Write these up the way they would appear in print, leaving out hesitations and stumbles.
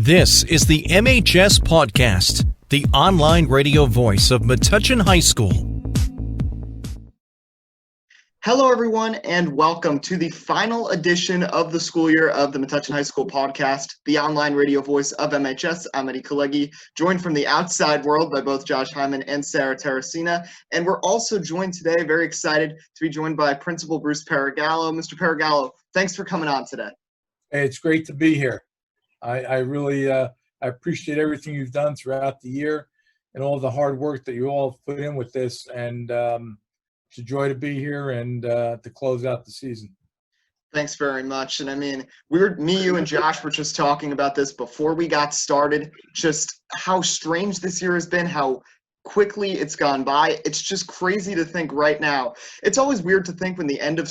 This is the MHS Pawdcast, the online radio voice of Metuchen High School. Hello, everyone, and welcome to the final edition of the school year of the Metuchen High School Podcast, the online radio voice of MHS. I'm Eddie Kalegi, joined from the outside world by both Josh Hyman and Sarah Terracina. And we're also joined today, very excited to be joined by Principal Bruce Peragallo. Mr. Peragallo, thanks for coming on today. Hey, it's great to be here. I really I appreciate everything you've done throughout the year and all the hard work that you all put in with this. And it's a joy to be here and to close out the season. Thanks very much. And I mean, me, you, and Josh were just talking about this before we got started, just how strange this year has been, how quickly it's gone by. It's just crazy to think right now. It's always weird to think when the end of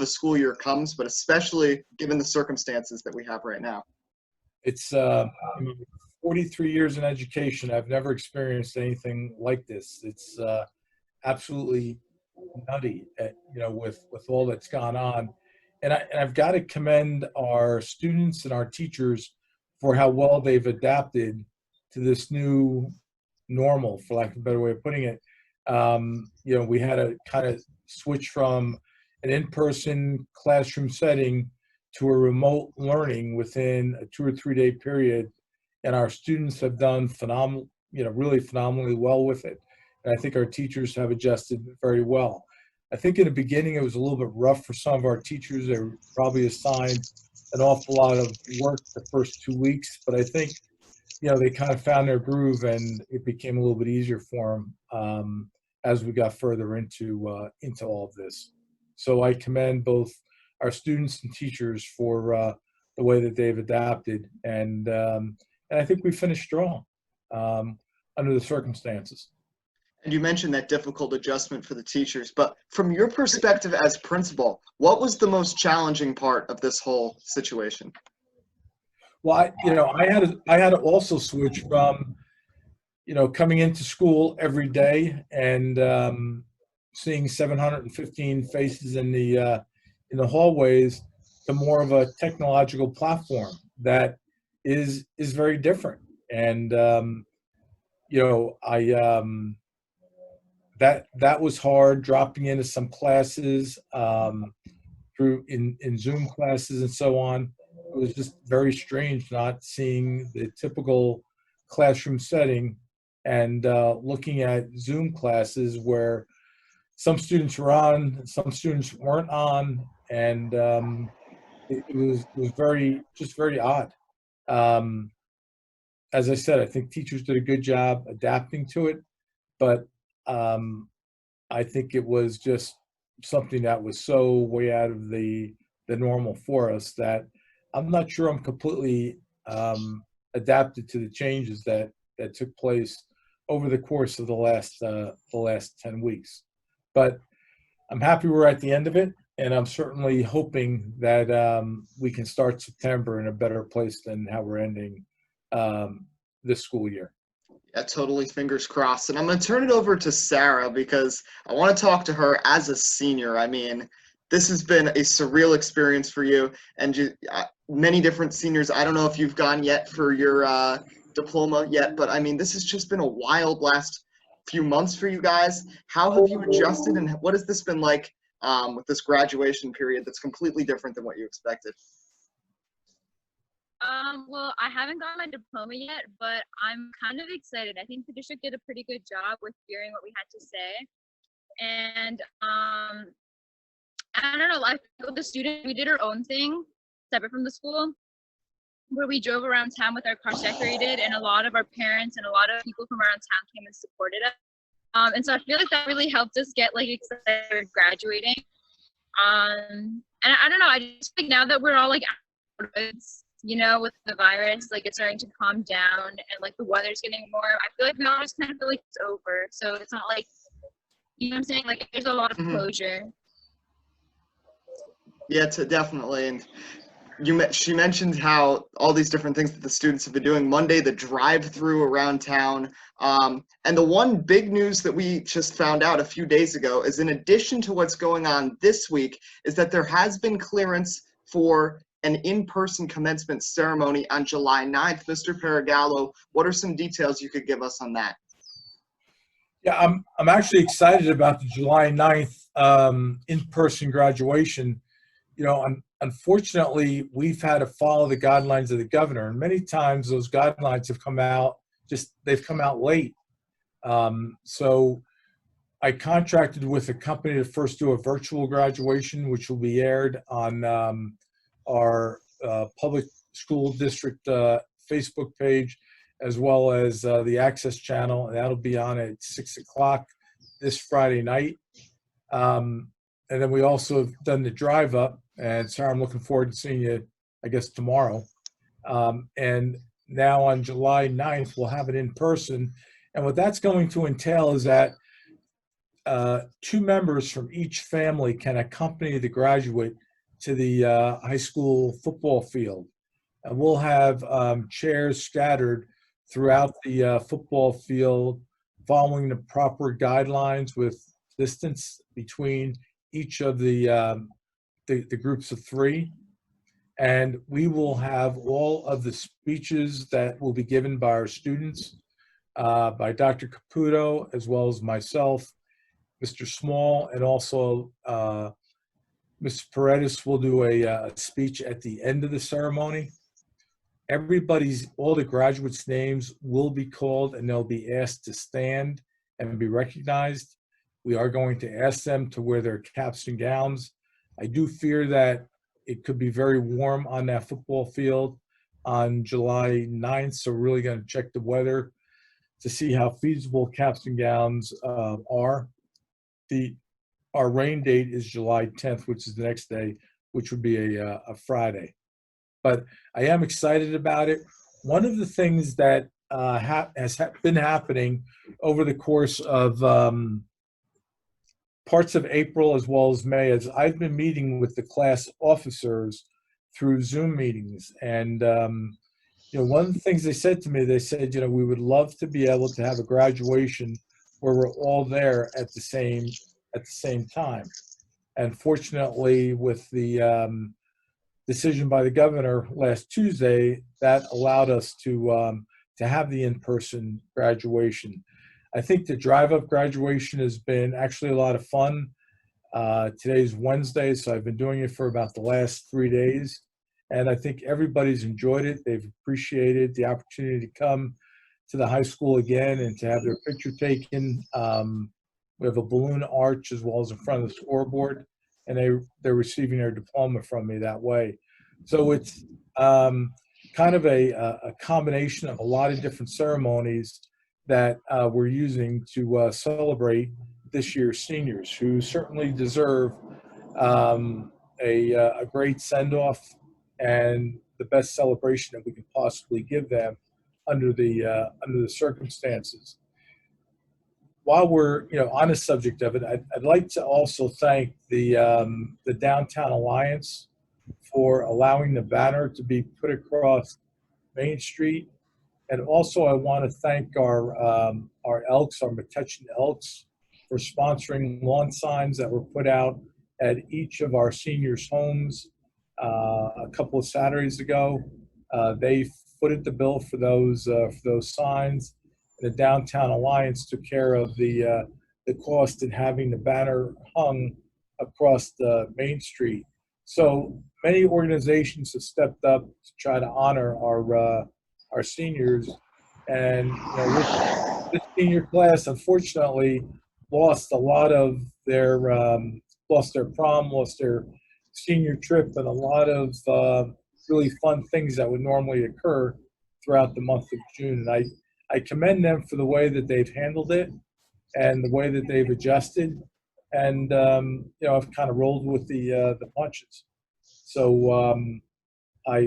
a school year comes, but especially given the circumstances that we have right now. It's 43 years in education. I've never experienced anything like this. It's absolutely nutty, with all that's gone on. And I've got to commend our students and our teachers for how well they've adapted to this new normal, for lack of a better way of putting it. We had to kind of switch from an in-person classroom setting to a remote learning within a 2 or 3 day period. And our students have done really phenomenally well with it. And I think our teachers have adjusted very well. I think in the beginning it was a little bit rough for some of our teachers. They were probably assigned an awful lot of work the first 2 weeks, but I think, they kind of found their groove and it became a little bit easier for them as we got further into all of this. So I commend both our students and teachers for the way that they've adapted, and I think we finished strong under the circumstances. And you mentioned that difficult adjustment for the teachers, but from your perspective as principal, what was the most challenging part of this whole situation? Well, I had to also switch from, coming into school every day and seeing 715 faces in the hallways to more of a technological platform that is very different. And that was hard, dropping into some classes through in Zoom classes and so on. It was just very strange not seeing the typical classroom setting and looking at Zoom classes where some students were on, some students weren't on, and it was very odd. As I said, I think teachers did a good job adapting to it, but I think it was just something that was so way out of the normal for us that I'm not sure I'm completely adapted to the changes that took place over the course of the last 10 weeks. But I'm happy we're at the end of it, and I'm certainly hoping that we can start September in a better place than how we're ending this school year. Yeah, totally, fingers crossed. And I'm going to turn it over to Sarah because I want to talk to her as a senior. I mean, this has been a surreal experience for you and many different seniors. I don't know if you've gone yet for your diploma yet, but I mean, this has just been a wild last few months for you guys. How have you adjusted, and what has this been like with this graduation period that's completely different than what you expected? Well, I haven't gotten my diploma yet, but I'm kind of excited. I think the district did a pretty good job with hearing what we had to say. And I don't know, like with the students, we did our own thing separate from the school, where we drove around town with our cars decorated, and a lot of our parents and a lot of people from around town came and supported us. And so I feel like that really helped us get like excited for graduating. And I don't know, I just think now that we're all like outwards, with the virus, like it's starting to calm down and like the weather's getting warm, I feel like we all just kind of feel like it's over. So it's not like, what I'm saying? Like there's a lot of closure. Yeah, definitely. And she mentioned how all these different things that the students have been doing. Monday, the drive-through around town. And the one big news that we just found out a few days ago is, in addition to what's going on this week, is that there has been clearance for an in-person commencement ceremony on July 9th. Mr. Peragallo, what are some details you could give us on that? Yeah, I'm actually excited about the July 9th in-person graduation. You know, unfortunately, we've had to follow the guidelines of the governor, and many times those guidelines have come out they've come out late. So I contracted with a company to first do a virtual graduation, which will be aired on our public school district Facebook page, as well as the Access channel, and that'll be on at 6 o'clock this Friday night. And then we also have done the drive up, and Sarah, I'm looking forward to seeing you, I guess, tomorrow. And now on July 9th, we'll have it in person. And what that's going to entail is that 2 members from each family can accompany the graduate to the high school football field. And we'll have chairs scattered throughout the football field, following the proper guidelines with distance between each of the groups of 3. And we will have all of the speeches that will be given by our students, by Dr. Caputo, as well as myself, Mr. Small, and also Mr. Paredes will do a speech at the end of the ceremony. All the graduates' names will be called, and they'll be asked to stand and be recognized. We are going to ask them to wear their caps and gowns. I do fear that it could be very warm on that football field on July 9th, so we're really going to check the weather to see how feasible caps and gowns are. Our rain date is July 10th, which is the next day, which would be a Friday. But I am excited about it. One of the things that has been happening over the course of parts of April as well as May, as I've been meeting with the class officers through Zoom meetings. And, one of the things they said to me, they said, we would love to be able to have a graduation where we're all there at the same time. And fortunately, with the decision by the governor last Tuesday, that allowed us to have the in-person graduation. I think the drive-up graduation has been actually a lot of fun. Today's Wednesday, so I've been doing it for about the last 3 days. And I think everybody's enjoyed it. They've appreciated the opportunity to come to the high school again and to have their picture taken. We have a balloon arch as well as in front of the scoreboard, and they're receiving their diploma from me that way. So it's kind of a combination of a lot of different ceremonies that we're using to celebrate this year's seniors, who certainly deserve a great send-off and the best celebration that we can possibly give them under the circumstances. While we're on the subject of it, I'd like to also thank the Downtown Alliance for allowing the banner to be put across Main Street. And also I want to thank our Elks, our Metuchen Elks, for sponsoring lawn signs that were put out at each of our seniors' homes a couple of Saturdays ago. They footed the bill for those signs. The Downtown Alliance took care of the cost in having the banner hung across the Main Street. So many organizations have stepped up to try to honor our seniors, and this senior class unfortunately lost a lot of their lost their prom, lost their senior trip, and a lot of really fun things that would normally occur throughout the month of June. And I commend them for the way that they've handled it and the way that they've adjusted. And, I've kind of rolled with the punches. So I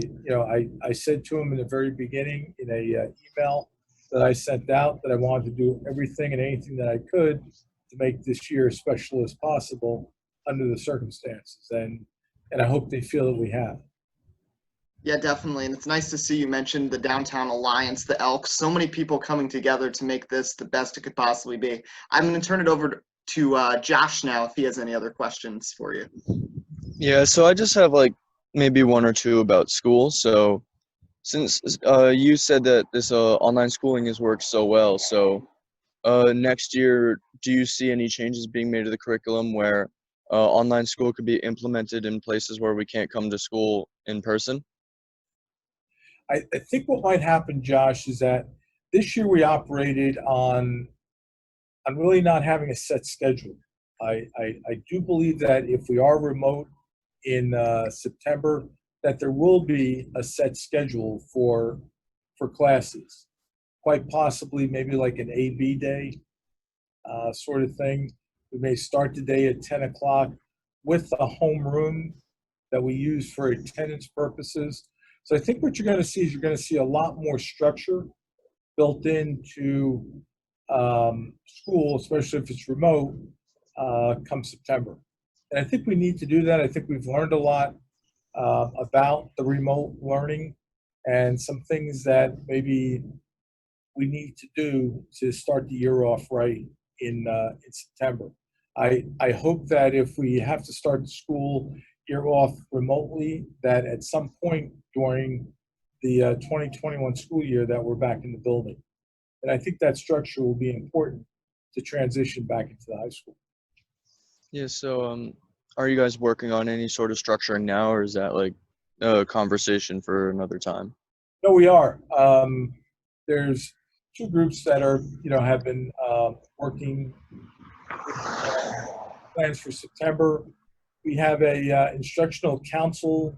said to them in the very beginning in a email that I sent out that I wanted to do everything and anything that I could to make this year as special as possible under the circumstances. And I hope they feel that we have. Yeah, definitely. And it's nice to see you mention the Downtown Alliance, the Elks, so many people coming together to make this the best it could possibly be. I'm going to turn it over to Josh now if he has any other questions for you. Yeah, so I just have maybe one or two about school. So since you said that this online schooling has worked so well, so next year, do you see any changes being made to the curriculum where online school could be implemented in places where we can't come to school in person? I think what might happen, Josh, is that this year we operated on really not having a set schedule. I do believe that if we are remote in September, that there will be a set schedule for classes. Quite possibly maybe like an AB day sort of thing. We may start the day at 10 o'clock with a homeroom that we use for attendance purposes. So I think what you're going to see is you're going to see a lot more structure built into school, especially if it's remote, come September. And I think we need to do that. I think we've learned a lot about the remote learning and some things that maybe we need to do to start the year off right in September. I hope that if we have to start the school year off remotely, that at some point during the 2021 school year that we're back in the building. And I think that structure will be important to transition back into the high school. Yeah, so are you guys working on any sort of structuring now, or is that like a conversation for another time? No, we are. There's two groups that are, have been working with plans for September. We have a instructional council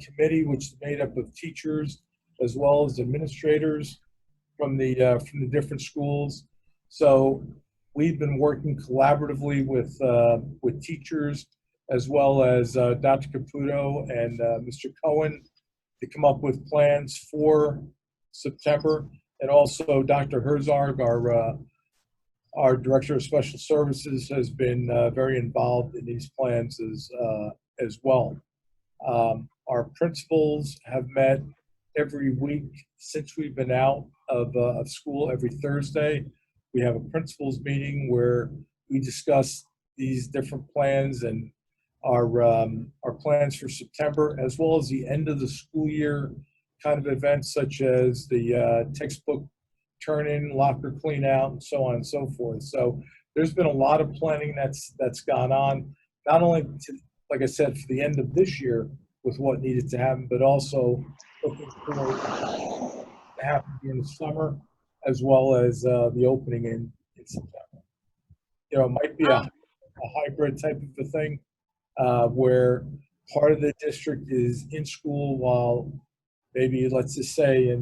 committee, which is made up of teachers as well as administrators from the different schools. So we've been working collaboratively with teachers as well as Dr. Caputo and Mr. Cohen to come up with plans for September, and also Dr. Herzog, our Director of Special Services, has been very involved in these plans as well. Our principals have met every week since we've been out of school. Every Thursday, we have a principals meeting where we discuss these different plans and our plans for September, as well as the end of the school year kind of events such as the textbook turn-in, locker clean-out, and so on and so forth. So there's been a lot of planning that's gone on, not only to, like I said, for the end of this year with what needed to happen, but also looking forward to happen during the summer, as well as the opening in September. It might be a hybrid type of a thing where part of the district is in school while maybe, let's just say,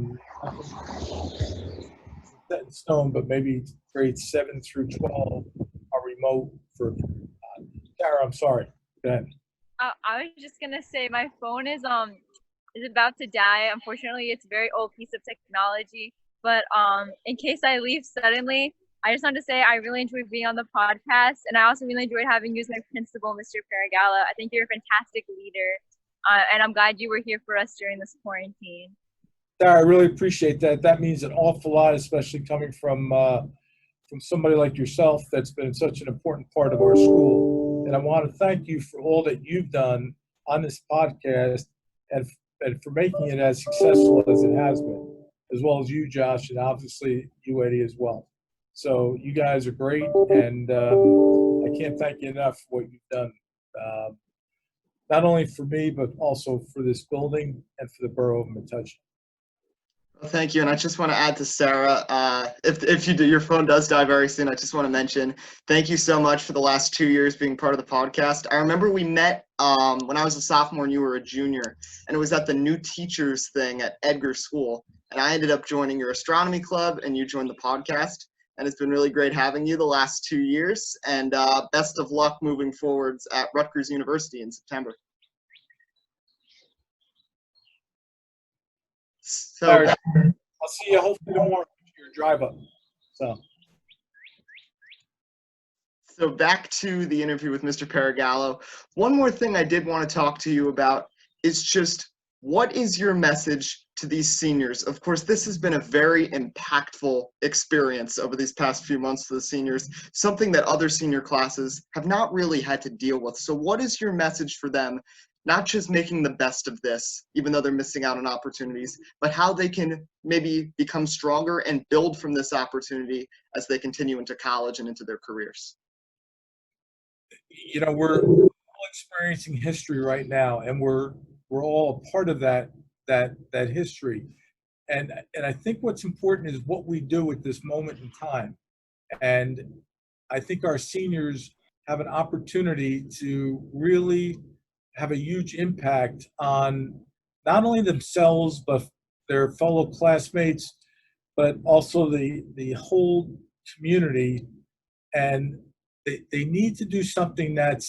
set in stone, but maybe grades 7 through 12 are remote for. Sarah, I'm sorry. Go ahead. I was just gonna say my phone is about to die. Unfortunately, it's a very old piece of technology. But in case I leave suddenly, I just wanted to say I really enjoyed being on the podcast, and I also really enjoyed having you as my principal, Mr. Peragallo. I think you're a fantastic leader, and I'm glad you were here for us during this quarantine. Sarah, I really appreciate that. That means an awful lot, especially coming from somebody like yourself that's been such an important part of our school. And I want to thank you for all that you've done on this podcast and for making it as successful as it has been, as well as you, Josh, and obviously you, Eddie, as well. So you guys are great, and I can't thank you enough for what you've done, not only for me, but also for this building and for the borough of Metuchen. Well, thank you, and I just want to add to Sarah, if you do, your phone does die very soon, I just want to mention, thank you so much for the last 2 years being part of the podcast. I remember we met when I was a sophomore and you were a junior, and it was at the new teachers thing at Edgar School, and I ended up joining your astronomy club, and you joined the podcast, and it's been really great having you the last 2 years, and best of luck moving forwards at Rutgers University in September. So All right. I'll see you hopefully tomorrow for your drive up. So back to the interview with Mr. Peragallo. One more thing I did want to talk to you about is just what is your message to these seniors? Of course, this has been a very impactful experience over these past few months for the seniors, something that other senior classes have not really had to deal with. So what is your message for them not just making the best of this, even though they're missing out on opportunities, but how they can maybe become stronger and build from this opportunity as they continue into college and into their careers. You know, we're all experiencing history right now, and we're all a part of that history. And I think what's important is what we do at this moment in time. And I think our seniors have an opportunity to really have a huge impact on not only themselves, but their fellow classmates, but also the whole community. And they need to do something that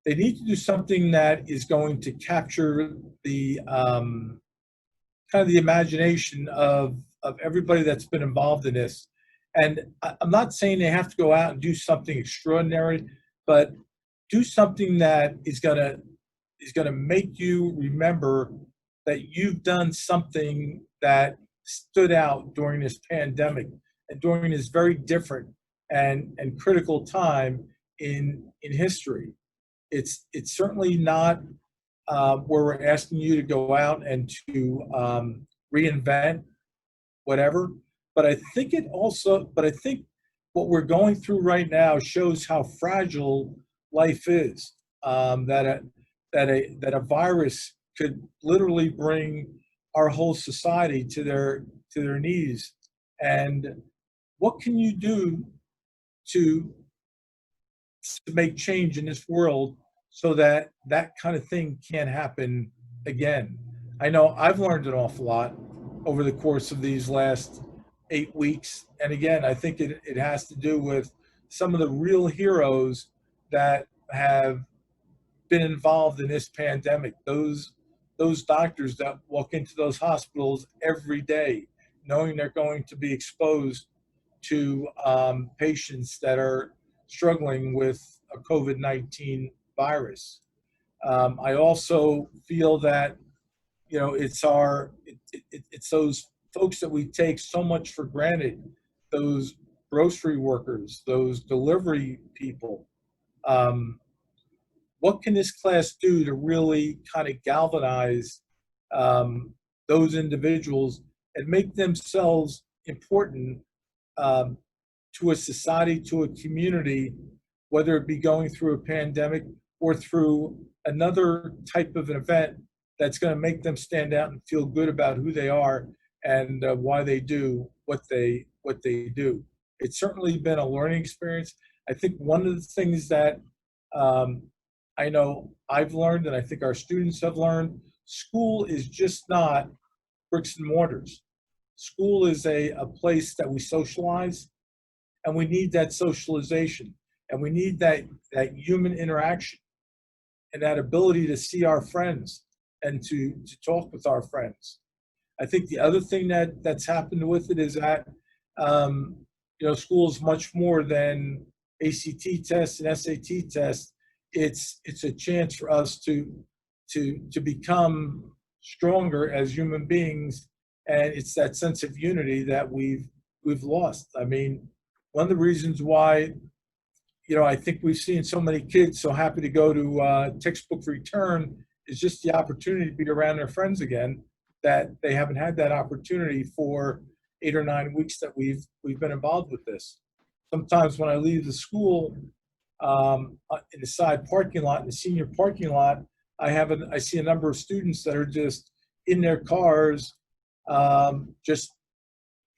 is going to capture the kind of the imagination of everybody that's been involved in this. And I'm not saying they have to go out and do something extraordinary, but do something that is gonna make you remember that you've done something that stood out during this pandemic and during this very different and critical time in history. It's certainly not where we're asking you to go out and to reinvent whatever. But I think what we're going through right now shows how fragile life is. That a virus could literally bring our whole society to their knees. And what can you do to make change in this world so that that kind of thing can't happen again? I know I've learned an awful lot over the course of these last 8 weeks. And again, I think it has to do with some of the real heroes that have been involved in this pandemic. Those doctors that walk into those hospitals every day, knowing they're going to be exposed to patients that are struggling with a COVID-19 virus. I also feel that, you know, it's those folks that we take so much for granted, those grocery workers, those delivery people. What can this class do to really kind of galvanize those individuals and make themselves important to a society, to a community, whether it be going through a pandemic or through another type of an event that's going to make them stand out and feel good about who they are and why they do what they do. It's certainly been a learning experience. I think one of the things that I know I've learned, and I think our students have learned, school is just not bricks and mortars. School is a place that we socialize, and we need that socialization, and we need that human interaction and that ability to see our friends and to talk with our friends. I think the other thing that's happened with it is that you know, school is much more than ACT tests and SAT tests. It's a chance for us to become stronger as human beings, and it's that sense of unity that we've lost. I mean, one of the reasons why, you know, I think we've seen so many kids so happy to go to textbook return is just the opportunity to be around their friends again, that they haven't had that opportunity for 8 or 9 weeks that we've been involved with this. Sometimes when I leave the school, in the side parking lot, in the senior parking lot, I see a number of students that are just in their cars, just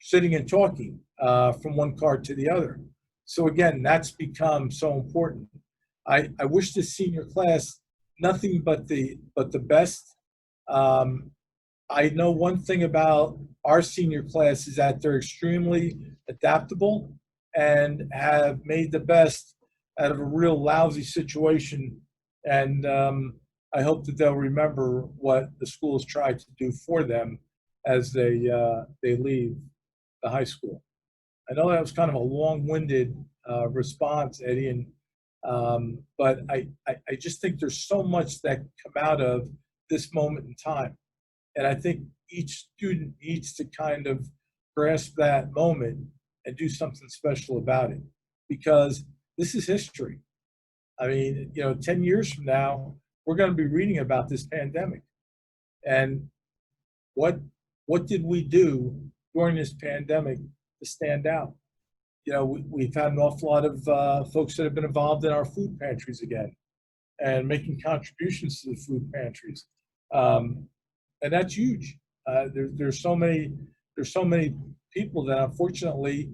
sitting and talking from one car to the other. So again, that's become so important. I wish the senior class nothing but the best. I know one thing about our senior class is that they're extremely adaptable and have made the best out of a real lousy situation. And I hope that they'll remember what the schools tried to do for them as they leave the high school. I know that was kind of a long-winded response, Eddie, and but I just think there's so much that come out of this moment in time. And I think each student needs to kind of grasp that moment and do something special about it, because this is history. I mean, 10 years from now, we're going to be reading about this pandemic. And what did we do during this pandemic to stand out? We've had an awful lot of folks that have been involved in our food pantries again and making contributions to the food pantries. And that's huge. There's so many people that unfortunately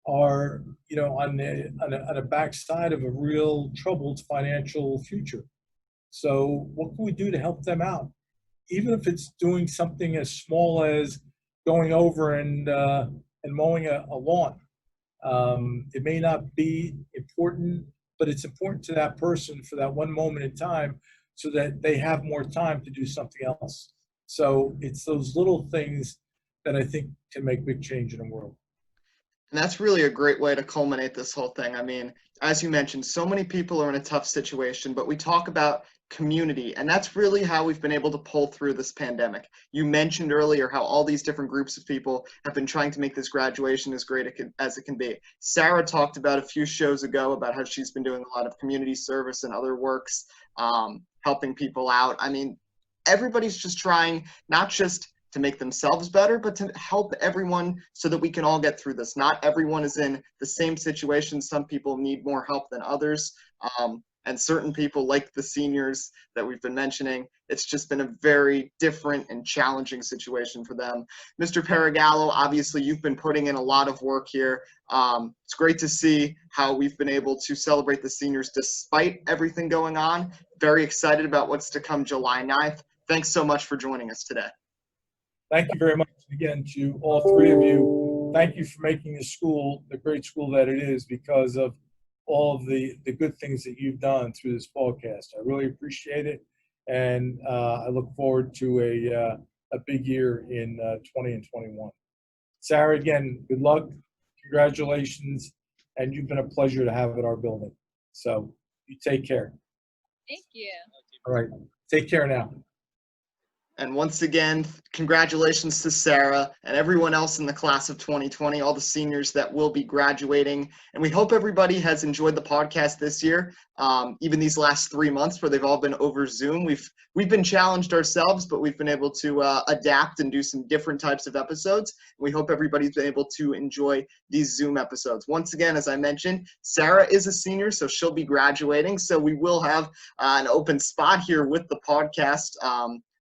are, on the backside of a real troubled financial future. So what can we do to help them out? Even if it's doing something as small as going over and mowing a lawn. It may not be important, but it's important to that person for that one moment in time so that they have more time to do something else. So it's those little things that I think can make big change in the world. And that's really a great way to culminate this whole thing. I mean, as you mentioned, so many people are in a tough situation, but we talk about community, and that's really how we've been able to pull through this pandemic. You mentioned earlier how all these different groups of people have been trying to make this graduation as great as it can be. Sarah talked about a few shows ago about how she's been doing a lot of community service and other works, helping people out. I mean, everybody's just trying not just to make themselves better, but to help everyone so that we can all get through this. Not everyone is in the same situation. Some people need more help than others. And certain people, like the seniors that we've been mentioning, it's just been a very different and challenging situation for them. Mr. Peragallo, obviously you've been putting in a lot of work here. It's great to see how we've been able to celebrate the seniors despite everything going on. Very excited about what's to come July 9th. Thanks so much for joining us today. Thank you very much again to all three of you. Thank you for making this school the great school that it is because of all of the good things that you've done through this podcast. I really appreciate it. And I look forward to a big year in 20 and 21. Sarah, again, good luck. Congratulations. And you've been a pleasure to have at our building. So you take care. Thank you. All right. Take care now. And once again, congratulations to Sarah and everyone else in the class of 2020, all the seniors that will be graduating. And we hope everybody has enjoyed the podcast this year, even these last 3 months where they've all been over Zoom. We've been challenged ourselves, but we've been able to adapt and do some different types of episodes. We hope everybody's been able to enjoy these Zoom episodes. Once again, as I mentioned, Sarah is a senior, so she'll be graduating. So we will have an open spot here with the podcast.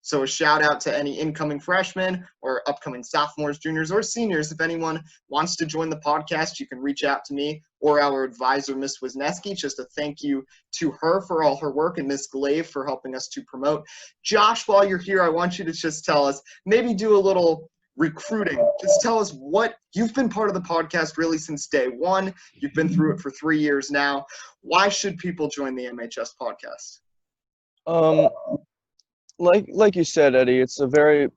So a shout out to any incoming freshmen or upcoming sophomores, juniors, or seniors. If anyone wants to join the podcast, you can reach out to me or our advisor, Miss Wisniewski. Just a thank you to her for all her work and Miss Glaive for helping us to promote. Josh, while you're here, I want you to just tell us, maybe do a little recruiting. Just tell us what you've been part of the podcast really since day one. You've been through it for 3 years now. Why should people join the MHS podcast? Like you said, Eddie, it's a very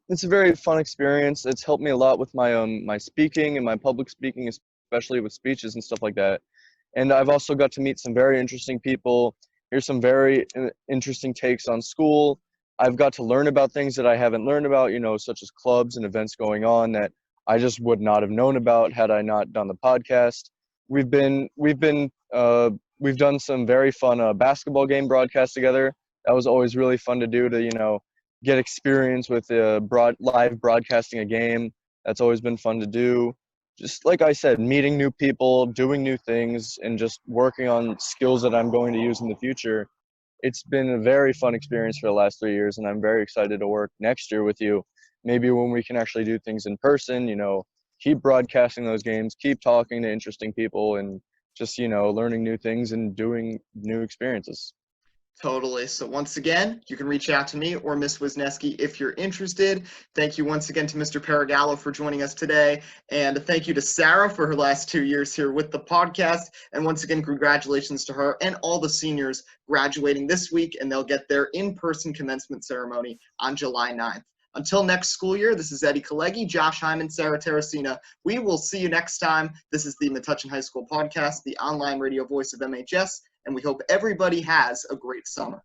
fun experience. It's helped me a lot with my my speaking and my public speaking, especially with speeches and stuff like that. And I've also got to meet some very interesting people. Here's some very interesting takes on school. I've got to learn about things that I haven't learned about, such as clubs and events going on that I just would not have known about had I not done the podcast. We've done some very fun basketball game broadcasts together. That was always really fun to do, to, get experience with live broadcasting a game. That's always been fun to do. Just like I said, meeting new people, doing new things, and just working on skills that I'm going to use in the future. It's been a very fun experience for the last 3 years, and I'm very excited to work next year with you. Maybe when we can actually do things in person, keep broadcasting those games, keep talking to interesting people, and just, learning new things and doing new experiences. Totally. So once again, you can reach out to me or Miss Wisniewski if you're interested. Thank you once again to Mr. Peragallo for joining us today. And thank you to Sarah for her last 2 years here with the podcast. And once again, congratulations to her and all the seniors graduating this week. And they'll get their in-person commencement ceremony on July 9th. Until next school year, this is Eddie Kalegi, Josh Hyman, Sarah Terracina. We will see you next time. This is the Metuchen High School Podcast, the online radio voice of MHS. And we hope everybody has a great summer.